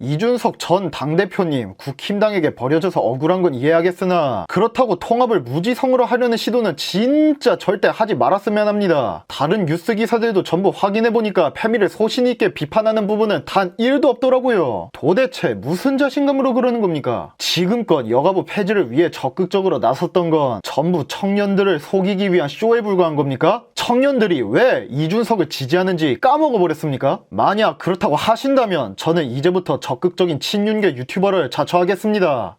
이준석 전 당대표님 국힘당에게 버려져서 억울한 건 이해하겠으나 그렇다고 통합을 무지성으로 하려는 시도는 진짜 절대 하지 말았으면 합니다. 다른 뉴스 기사들도 전부 확인해보니까 패미를 소신있게 비판하는 부분은 단 1도 없더라고요. 도대체 무슨 자신감으로 그러는 겁니까? 지금껏 여가부 폐지를 위해 적극적으로 나섰던 건 전부 청년들을 속이기 위한 쇼에 불과한 겁니까? 청년들이 왜 이준석을 지지하는지 까먹어버렸습니까? 만약 그렇다고 하신다면 저는 이제부터 적극적인 친윤계 유튜버를 자처하겠습니다.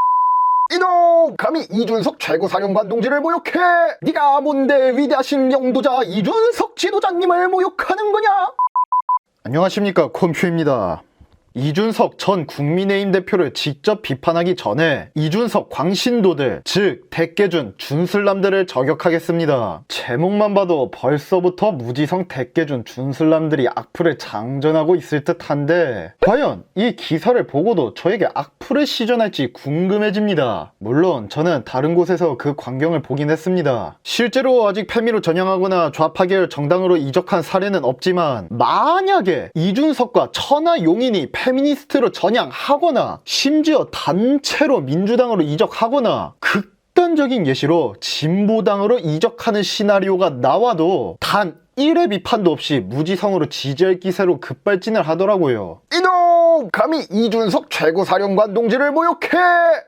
이놈! 감히 이준석 최고사령관 동지를 모욕해! 네가 뭔데 위대하신 영도자 이준석 지도자님을 모욕하는 거냐? 안녕하십니까, 콤퓨입니다. 이준석 전 국민의힘 대표를 직접 비판하기 전에 이준석 광신도들, 즉 대깨준 준슬람들을 저격하겠습니다. 제목만 봐도 벌써부터 무지성 대깨준 준슬람들이 악플을 장전하고 있을 듯한데 과연 이 기사를 보고도 저에게 악플을 시전할지 궁금해집니다. 물론 저는 다른 곳에서 그 광경을 보긴 했습니다. 실제로 아직 패미로 전향하거나 좌파계열 정당으로 이적한 사례는 없지만 만약에 이준석과 천하용인이 페미니스트로 전향하거나 심지어 단체로 민주당으로 이적하거나 극단적인 예시로 진보당으로 이적하는 시나리오가 나와도 단 1의 비판도 없이 무지성으로 지지할 기세로 급발진을 하더라고요. 이놈! 감히 이준석 최고사령관 동지를 모욕해!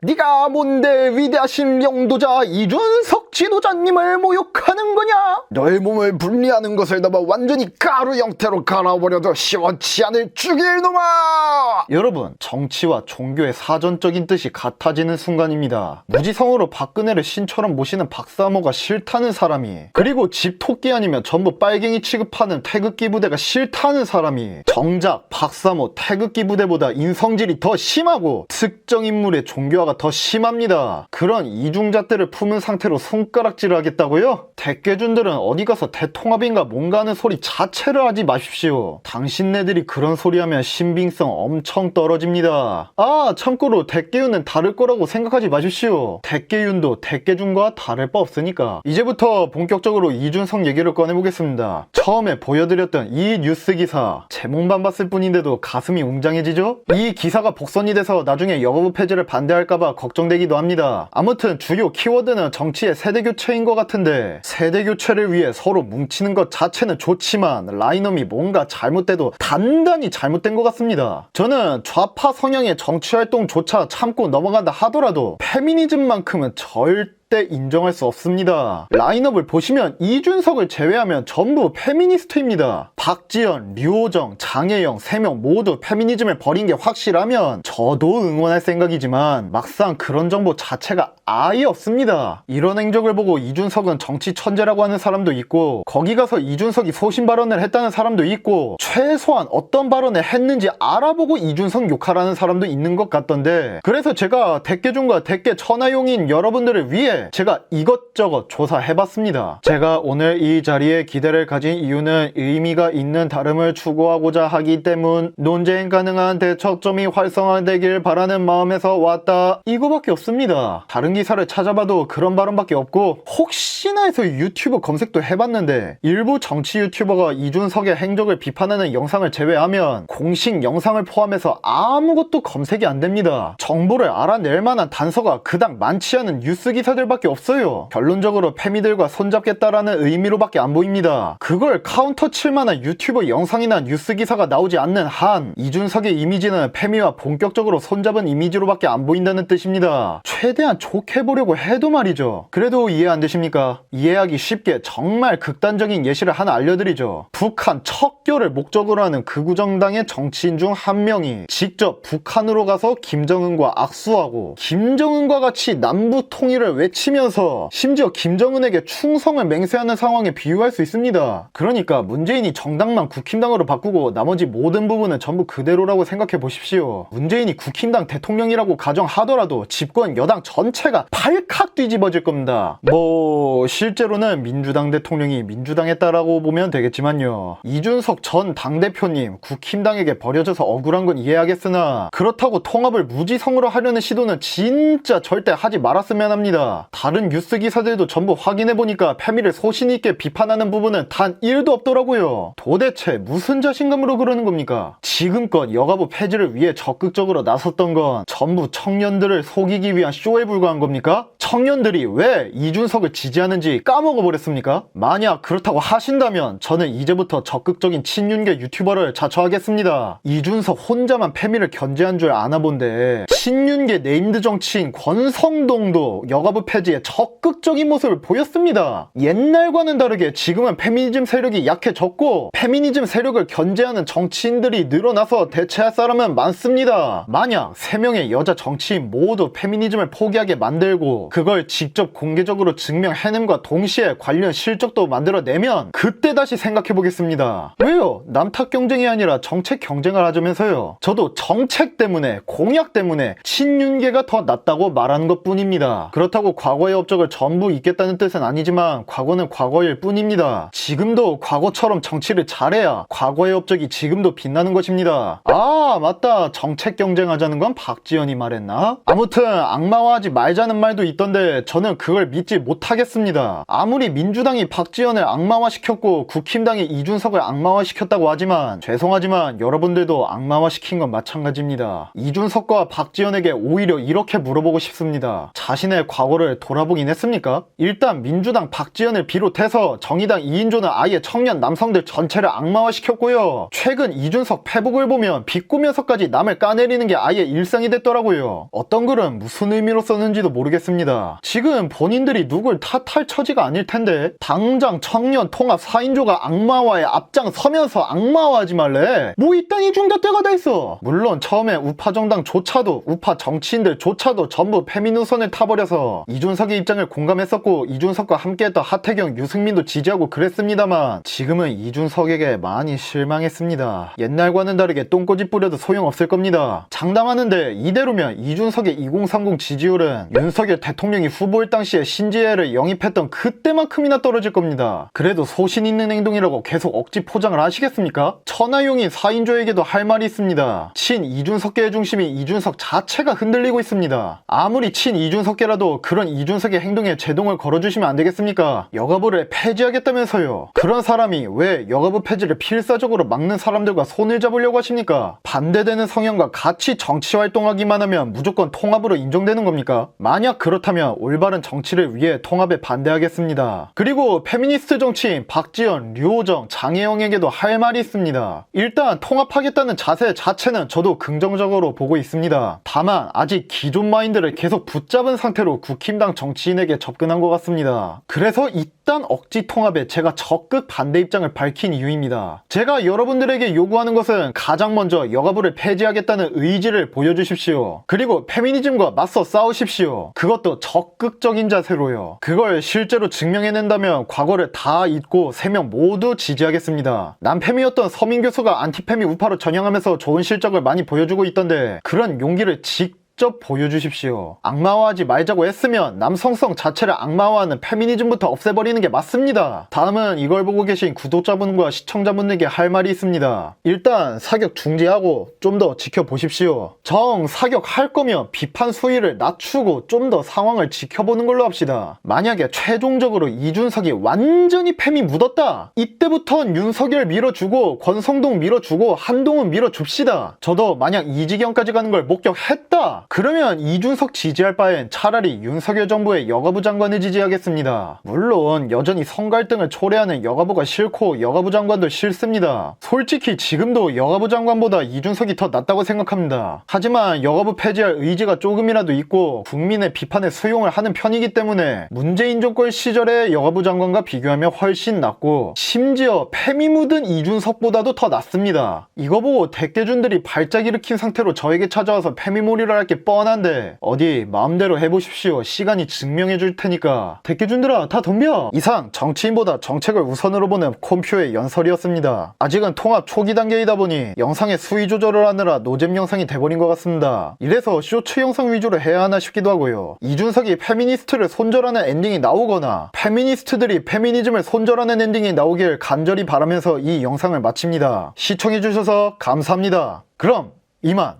네가 뭔데 위대하신 영도자 이준석 지도자님을 모욕하는 거냐? 너의 몸을 분리하는 것을 넘어 완전히 가루 형태로 갈아버려도 시원치 않을 죽일 놈아! 여러분, 정치와 종교의 사전적인 뜻이 같아지는 순간입니다. 무지성으로 박근혜를 신처럼 모시는 박사모가 싫다는 사람이, 그리고 집토끼 아니면 전부 빨갱이 취급하는 태극기 부대가 싫다는 사람이 정작 박사모 태극기 부대보다 인성질이 더 심하고 특정 인물의 종교화가 더 심합니다. 그런 이중잣대를 품은 상태로 손가락질을 하겠다고요? 대깨준들은 어디 가서 대통합인가 뭔가 하는 소리 자체를 하지 마십시오. 당신네들이 그런 소리 하면 신빙성 엄청 떨어집니다. 아, 참고로 대깨윤은 다를 거라고 생각하지 마십시오. 대깨윤도 대깨준과 다를 바 없으니까. 이제부터 본격적으로 이준석 얘기를 꺼내보겠습니다. 처음에 보여드렸던 이 뉴스 기사 제목만 봤을 뿐인데도 가슴이 웅장해지죠? 이 기사가 복선이 돼서 나중에 여가부 폐지를 반대할까봐 걱정되기도 합니다. 아무튼 주요 키워드는 정치의 세대교체인 것 같은데 세대교체를 위해 서로 뭉치는 것 자체는 좋지만 라인업이 뭔가 잘못돼도 단단히 잘못된 것 같습니다. 저는 좌파 성향의 정치활동조차 참고 넘어간다 하더라도 페미니즘만큼은 절대 인정할 수 없습니다. 라인업을 보시면 이준석을 제외하면 전부 페미니스트입니다. 박지연, 류호정, 장혜영 3명 모두 페미니즘을 버린 게 확실하면 저도 응원할 생각이지만 막상 그런 정보 자체가 아예 없습니다. 이런 행적을 보고 이준석은 정치 천재라고 하는 사람도 있고 거기 가서 이준석이 소신 발언을 했다는 사람도 있고 최소한 어떤 발언을 했는지 알아보고 이준석 욕하라는 사람도 있는 것 같던데 그래서 제가 대깨준과 대깨 천하용인 여러분들을 위해 제가 이것저것 조사해봤습니다. 제가 오늘 이 자리에 기대를 가진 이유는 의미가 있는 다름을 추구하고자 하기 때문 논쟁 가능한 대척점이 활성화되길 바라는 마음에서 왔다 이거밖에 없습니다. 다른 기사를 찾아봐도 그런 발언밖에 없고 혹시나 해서 유튜브 검색도 해봤는데 일부 정치 유튜버가 이준석의 행적을 비판하는 영상을 제외하면 공식 영상을 포함해서 아무것도 검색이 안 됩니다. 정보를 알아낼 만한 단서가 그닥 많지 않은 뉴스 기사들 밖에 없어요. 결론적으로 페미들과 손잡겠다라는 의미로밖에 안 보입니다. 그걸 카운터 칠 만한 유튜버 영상이나 뉴스 기사가 나오지 않는 한 이준석의 이미지는 페미와 본격적으로 손잡은 이미지로밖에 안 보인다는 뜻입니다. 최대한 좋게 보려고 해도 말이죠. 그래도 이해 안 되십니까? 이해하기 쉽게 정말 극단적인 예시를 하나 알려드리죠. 북한 척결을 목적으로 하는 극우 정당의 정치인 중 한 명이 직접 북한으로 가서 김정은과 악수하고 김정은과 같이 남북 통일을 외치면서 심지어 김정은에게 충성을 맹세하는 상황에 비유할 수 있습니다. 그러니까 문재인이 정당만 국힘당으로 바꾸고 나머지 모든 부분은 전부 그대로라고 생각해 보십시오. 문재인이 국힘당 대통령이라고 가정하더라도 집권 여당 전체가 발칵 뒤집어질 겁니다. 뭐 실제로는 민주당 대통령이 민주당했다라고 보면 되겠지만요. 이준석 전 당대표님 국힘당에게 버려져서 억울한 건 이해하겠으나 그렇다고 통합을 무지성으로 하려는 시도는 진짜 절대 하지 말았으면 합니다. 다른 뉴스 기사들도 전부 확인해보니까 페미를 소신있게 비판하는 부분은 단 1도 없더라고요. 도대체 무슨 자신감으로 그러는 겁니까? 지금껏 여가부 폐지를 위해 적극적으로 나섰던 건 전부 청년들을 속이기 위한 쇼에 불과한 겁니까? 청년들이 왜 이준석을 지지하는지 까먹어버렸습니까? 만약 그렇다고 하신다면 저는 이제부터 적극적인 친윤계 유튜버를 자처하겠습니다. 이준석 혼자만 페미를 견제한 줄 아나본데 친윤계 네임드 정치인 권성동도 여가부 폐지에 적극적인 모습을 보였습니다. 옛날과는 다르게 지금은 페미니즘 세력이 약해졌고 페미니즘 세력을 견제하는 정치인들이 늘어나서 대체할 사람은 많습니다. 만약 3명의 여자 정치인 모두 페미니즘을 포기하게 만들고 그걸 직접 공개적으로 증명해냄과 동시에 관련 실적도 만들어내면 그때 다시 생각해보겠습니다. 왜요? 남탓 경쟁이 아니라 정책 경쟁을 하자면서요. 저도 정책 때문에 공약 때문에 친윤계가 더 낫다고 말하는 것 뿐입니다. 그렇다고 과거의 업적을 전부 잊겠다는 뜻은 아니지만 과거는 과거일 뿐입니다. 지금도 과거처럼 정치를 잘해야 과거의 업적이 지금도 빛나는 것입니다. 아 맞다, 정책 경쟁하자는 건 박지원이 말했나? 아무튼 악마화하지 말자는 말도 있던데 저는 그걸 믿지 못하겠습니다. 아무리 민주당이 박지원을 악마화시켰고 국힘당이 이준석을 악마화시켰다고 하지만 죄송하지만 여러분들도 악마화시킨 건 마찬가지입니다. 이준석과 박지원에게 오히려 이렇게 물어보고 싶습니다. 자신의 과거를 돌아보긴 했습니까? 일단 민주당 박지원을 비롯해서 정의당 2인조는 아예 청년 남성들 전체를 악마화시켰고요. 최근 이준석 페북을 보면 비꼬면서까지 남을 까내리는 게 아예 일상이 됐더라고요. 어떤 글은 무슨 의미로 썼는지도 모르겠습니다. 지금 본인들이 누굴 탓할 처지가 아닐 텐데 당장 청년 통합 4인조가 악마화에 앞장서면서 악마화하지 말래? 뭐 이딴 이중다 때가 다 있어. 물론 처음에 우파 정당조차도 우파 정치인들조차도 전부 페미노선을 타버려서 이준석의 입장을 공감했었고 이준석과 함께했던 하태경, 유승민도 지지하고 그랬습니다만 지금은 이준석에게 많이 실망했습니다. 옛날과는 다르게 똥꼬집 뿌려도 소용없을 겁니다. 장담하는데 이대로면 이준석의 2030 지지율은 윤석열 대통령이 후보일 당시에 신지혜를 영입했던 그때만큼이나 떨어질 겁니다. 그래도 소신 있는 행동이라고 계속 억지 포장을 하시겠습니까? 천하용인 4인조에게도 할 말이 있습니다. 친 이준석계의 중심이 이준석 자체가 흔들리고 있습니다. 아무리 친 이준석계라도 그런 이준석의 행동에 제동을 걸어주시면 안 되겠습니까? 여가부를 폐지하겠다면서요. 그런 사람이 왜 여가부 폐지를 필사적으로 막는 사람들과 손을 잡으려고 하십니까? 반대되는 성향과 같이 정치활동하기만 하면 무조건 통합으로 인정되는 겁니까? 만약 그렇다면 올바른 정치를 위해 통합에 반대하겠습니다. 그리고 페미니스트 정치인 박지원, 류호정, 장혜영에게도 할 말이 있습니다. 일단 통합하겠다는 자세 자체는 저도 긍정적으로 보고 있습니다. 다만 아직 기존 마인드를 계속 붙잡은 상태로 국힘당 정치인에게 접근한 것 같습니다. 그래서 이딴 억지 통합에 제가 적극 반대 입장을 밝힌 이유입니다. 제가 여러분들에게 요구하는 것은 가장 먼저 여가부를 폐지하겠다는 의지를 보여주십시오. 그리고 페미니즘과 맞서 싸우십시오. 그것도 적극적인 자세로요. 그걸 실제로 증명해낸다면 과거를 다 잊고 3명 모두 지지하겠습니다. 남페미였던 서민 교수가 안티페미 우파로 전향하면서 좋은 실적을 많이 보여주고 있던데 그런 용기를 직접 보여주십시오. 악마화하지 말자고 했으면 남성성 자체를 악마화하는 페미니즘부터 없애버리는 게 맞습니다. 다음은 이걸 보고 계신 구독자분과 시청자분에게 할 말이 있습니다. 일단 사격 중지하고 좀 더 지켜보십시오. 정 사격할 거면 비판 수위를 낮추고 좀 더 상황을 지켜보는 걸로 합시다. 만약에 최종적으로 이준석이 완전히 페미 묻었다, 이때부턴 윤석열 밀어주고 권성동 밀어주고 한동훈 밀어줍시다. 저도 만약 이 지경까지 가는 걸 목격했다, 그러면 이준석 지지할 바엔 차라리 윤석열 정부의 여가부 장관을 지지하겠습니다. 물론 여전히 성갈등을 초래하는 여가부가 싫고 여가부 장관도 싫습니다. 솔직히 지금도 여가부 장관보다 이준석이 더 낫다고 생각합니다. 하지만 여가부 폐지할 의지가 조금이라도 있고 국민의 비판에 수용을 하는 편이기 때문에 문재인 정권 시절의 여가부 장관과 비교하면 훨씬 낫고 심지어 페미 묻은 이준석보다도 더 낫습니다. 이거 보고 대깨준들이 발작 일으킨 상태로 저에게 찾아와서 페미몰이를 할 게 뻔한데 어디 마음대로 해보십시오. 시간이 증명해 줄 테니까. 대깨준들아 다 덤벼. 이상 정치인보다 정책을 우선으로 보는 콤표의 연설이었습니다. 아직은 통합 초기 단계이다 보니 영상의 수위 조절을 하느라 노잼 영상이 돼버린 것 같습니다. 이래서 쇼츠 영상 위주로 해야 하나 싶기도 하고요. 이준석이 페미니스트를 손절하는 엔딩이 나오거나 페미니스트들이 페미니즘을 손절하는 엔딩이 나오길 간절히 바라면서 이 영상을 마칩니다. 시청해주셔서 감사합니다. 그럼 이만.